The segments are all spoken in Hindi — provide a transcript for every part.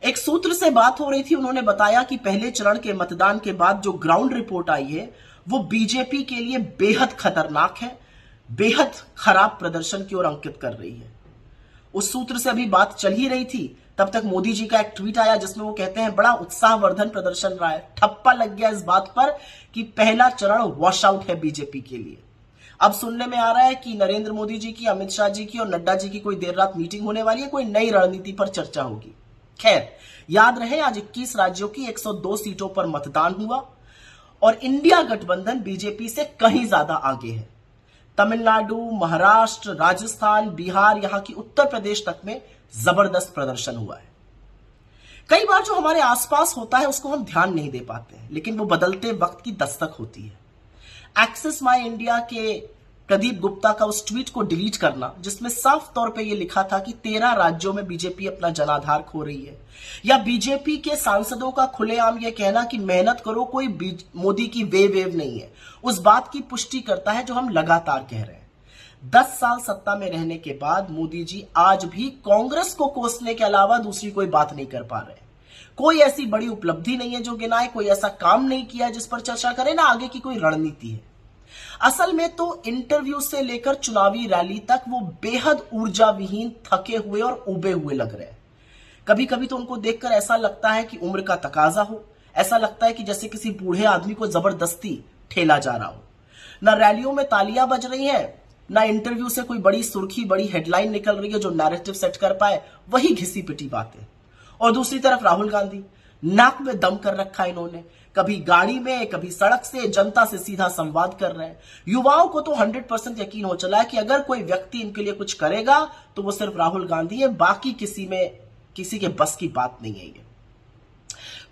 एक सूत्र से बात हो रही थी, उन्होंने बताया कि पहले चरण के मतदान के बाद जो ग्राउंड रिपोर्ट आई है वो बीजेपी के लिए बेहद खतरनाक है, बेहद खराब प्रदर्शन की ओर अंकित कर रही है। उस सूत्र से अभी बात चल ही रही थी, तब तक मोदी जी का एक ट्वीट आया जिसमें वो कहते हैं बड़ा उत्साहवर्धन प्रदर्शन रहा है। ठप्पा लग गया इस बात पर कि पहला चरण वॉश आउट है बीजेपी के लिए। अब सुनने में आ रहा है कि नरेंद्र मोदी जी की, अमित शाह जी की और नड्डा जी की कोई देर रात मीटिंग होने वाली है, कोई नई रणनीति पर चर्चा होगी। खैर, याद रहे आज 21 राज्यों की 102 सीटों पर मतदान हुआ और इंडिया गठबंधन बीजेपी से कहीं ज्यादा आगे है। तमिलनाडु, महाराष्ट्र, राजस्थान, बिहार, यहां की उत्तर प्रदेश तक में जबरदस्त प्रदर्शन हुआ है। कई बार जो हमारे आसपास होता है उसको हम ध्यान नहीं दे पाते हैं, लेकिन वो बदलते वक्त की दस्तक होती है। एक्सेस माई इंडिया के प्रदीप गुप्ता का उस ट्वीट को डिलीट करना जिसमें साफ तौर पे ये लिखा था कि 13 राज्यों में बीजेपी अपना जनाधार खो रही है, या बीजेपी के सांसदों का खुलेआम ये कहना कि मेहनत करो, कोई मोदी की वेव नहीं है, उस बात की पुष्टि करता है जो हम लगातार कह रहे हैं। 10 साल सत्ता में रहने के बाद मोदी जी आज भी कांग्रेस को कोसने के अलावा दूसरी कोई बात नहीं कर पा रहे। कोई ऐसी बड़ी उपलब्धि नहीं है जो गिनाए, कोई ऐसा काम नहीं किया जिस पर चर्चा करें, ना आगे की कोई रणनीति है। असल में तो इंटरव्यू से लेकर चुनावी रैली तक वो बेहद ऊर्जा विहीन, थके हुए और उबे हुए लग रहे हैं। कभी कभी तो उनको देखकर ऐसा लगता है कि उम्र का तकाजा हो, ऐसा लगता है कि जैसे किसी बूढ़े आदमी को जबरदस्ती ठेला जा रहा हो। ना रैलियों में तालियां बज रही हैं, ना इंटरव्यू से कोई बड़ी सुर्खी, बड़ी हेडलाइन निकल रही है जो नैरेटिव सेट कर पाए, वही घिसी पिटी बातें। और दूसरी तरफ राहुल गांधी, नाक में दम कर रखा है इन्होंने, कभी गाड़ी में, कभी सड़क से जनता से सीधा संवाद कर रहे हैं। युवाओं को तो 100% यकीन हो चला है कि अगर कोई व्यक्ति इनके लिए कुछ करेगा तो वो सिर्फ राहुल गांधी है, बाकी किसी के बस की बात नहीं है ये।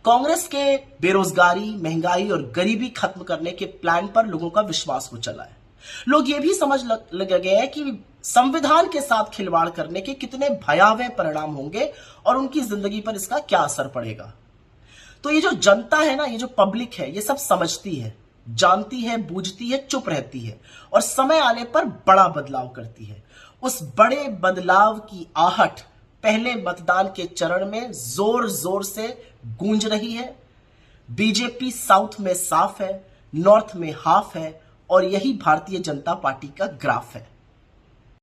कांग्रेस के बेरोजगारी, महंगाई और गरीबी खत्म करने के प्लान पर लोगों का विश्वास हो चला है। लोग ये भी समझ लग गए हैं कि संविधान के साथ खिलवाड़ करने के कितने भयावह परिणाम होंगे और उनकी जिंदगी पर इसका क्या असर पड़ेगा। तो ये जो जनता है ना, ये जो पब्लिक है, ये सब समझती है, जानती है, बूझती है, चुप रहती है और समय आने पर बड़ा बदलाव करती है। उस बड़े बदलाव की आहट पहले मतदान के चरण में जोर जोर से गूंज रही है। बीजेपी साउथ में साफ है, नॉर्थ में हाफ है और यही भारतीय जनता पार्टी का ग्राफ है।